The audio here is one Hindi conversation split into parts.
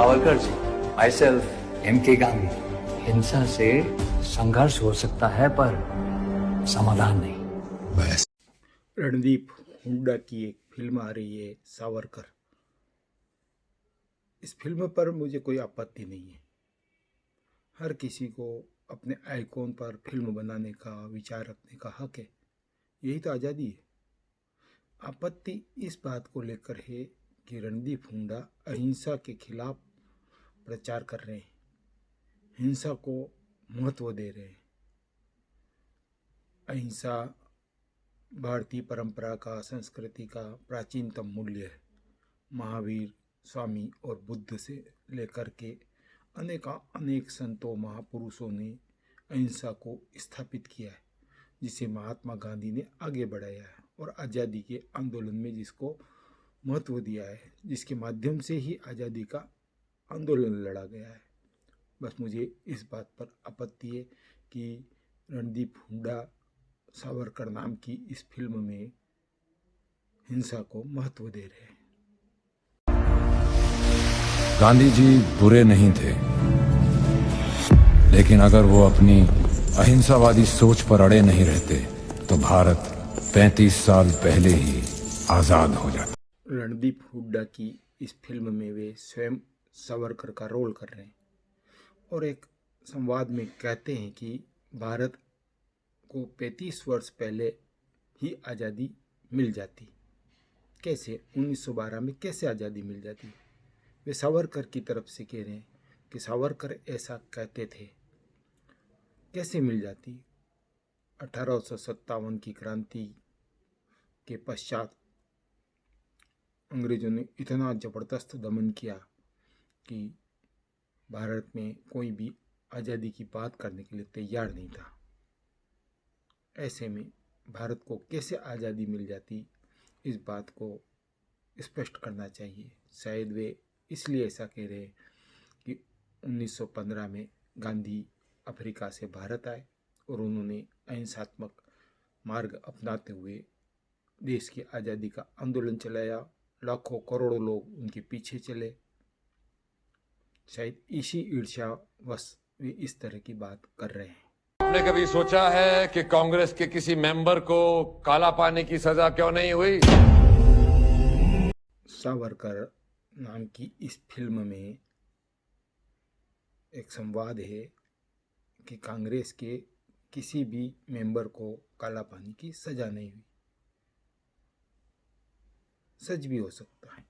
सावरकर जी, माई सेल्फ M.K. गांधी। हिंसा से संघर्ष हो सकता है पर समाधान नहीं। बस। रणदीप हुड्डा की एक फिल्म आ रही है सावरकर। इस फिल्म पर मुझे कोई आपत्ति नहीं है। हर किसी को अपने आइकॉन पर फिल्म बनाने का, विचार रखने का हक है। यही तो आज़ादी है। आपत्ति इस बात को लेकर है कि रणदीप हुड्डा अहिंसा के खिलाफ प्रचार कर रहे हैं, हिंसा को महत्व दे रहे हैं। अहिंसा भारतीय परंपरा का, संस्कृति का प्राचीनतम मूल्य है। महावीर, स्वामी और बुद्ध से लेकर के अनेक संतों, महापुरुषों ने अहिंसा को स्थापित किया है, जिसे महात्मा गांधी ने आगे बढ़ाया है और आज़ादी के आंदोलन में जिसको महत्व दिया है, जिसके माध्यम से ही आज़ादी का आंदोलन लड़ा गया है। बस मुझे इस बात पर आपत्ति है कि रणदीप हुड्डा सावरकर नाम की इस फिल्म में हिंसा को महत्व दे रहे हैं। गांधी जी बुरे नहीं थे, लेकिन अगर वो अपनी अहिंसावादी सोच पर अड़े नहीं रहते तो भारत 35 साल पहले ही आजाद हो जाता। रणदीप हुड्डा की इस फिल्म में वे स्वयं सावरकर का रोल कर रहे हैं और एक संवाद में कहते हैं कि भारत को 35 वर्ष पहले ही आज़ादी मिल जाती। कैसे 1912 में कैसे आज़ादी मिल जाती? वे सावरकर की तरफ से कह रहे हैं कि सावरकर ऐसा कहते थे। कैसे मिल जाती? 1857 की क्रांति के पश्चात अंग्रेजों ने इतना ज़बरदस्त दमन किया कि भारत में कोई भी आज़ादी की बात करने के लिए तैयार नहीं था। ऐसे में भारत को कैसे आज़ादी मिल जाती, इस बात को स्पष्ट करना चाहिए। शायद वे इसलिए ऐसा कह रहे हैं कि 1915 में गांधी अफ्रीका से भारत आए और उन्होंने अहिंसात्मक मार्ग अपनाते हुए देश की आज़ादी का आंदोलन चलाया। लाखों करोड़ों लोग उनके पीछे चले। शायद इसी ईर्ष्यावश वे इस तरह की बात कर रहे हैं। आपने कभी सोचा है कि कांग्रेस के किसी मेंबर को काला पानी की सजा क्यों नहीं हुई? सावरकर नाम की इस फिल्म में एक संवाद है कि कांग्रेस के किसी भी मेंबर को काला पानी की सजा नहीं हुई। सच भी हो सकता है,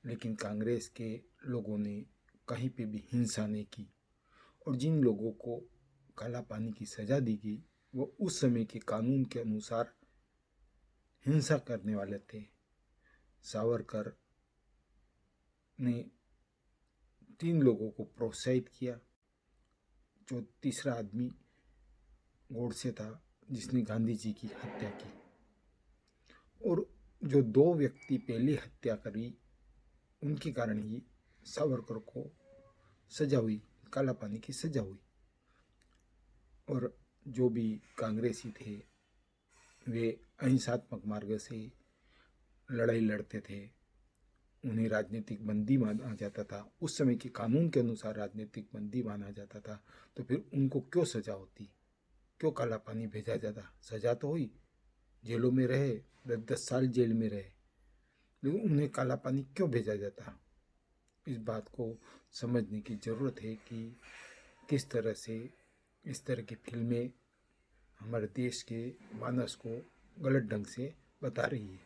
लेकिन कांग्रेस के लोगों ने कहीं पे भी हिंसा नहीं की और जिन लोगों को काला पानी की सजा दी गई वो उस समय के कानून के अनुसार हिंसा करने वाले थे। सावरकर ने 3 लोगों को प्रोत्साहित किया। जो तीसरा आदमी गोडसे था, जिसने गांधी जी की हत्या की, और जो 2 व्यक्ति पहले हत्या करी, उनके कारण ही सावरकर को सजा हुई, काला पानी की सजा हुई। और जो भी कांग्रेसी थे वे अहिंसात्मक मार्ग से लड़ाई लड़ते थे। उन्हें राजनीतिक बंदी माना जाता था। उस समय के कानून के अनुसार राजनीतिक बंदी माना जाता था। तो फिर उनको क्यों सजा होती, क्यों काला पानी भेजा जाता? सजा तो हुई, जेलों में रहे, 10-10 साल जेल में रहे, लेकिन उन्हें काला पानी क्यों भेजा जाता? इस बात को समझने की ज़रूरत है कि किस तरह से इस तरह की फिल्में हमारे देश के मानस को गलत ढंग से बता रही है।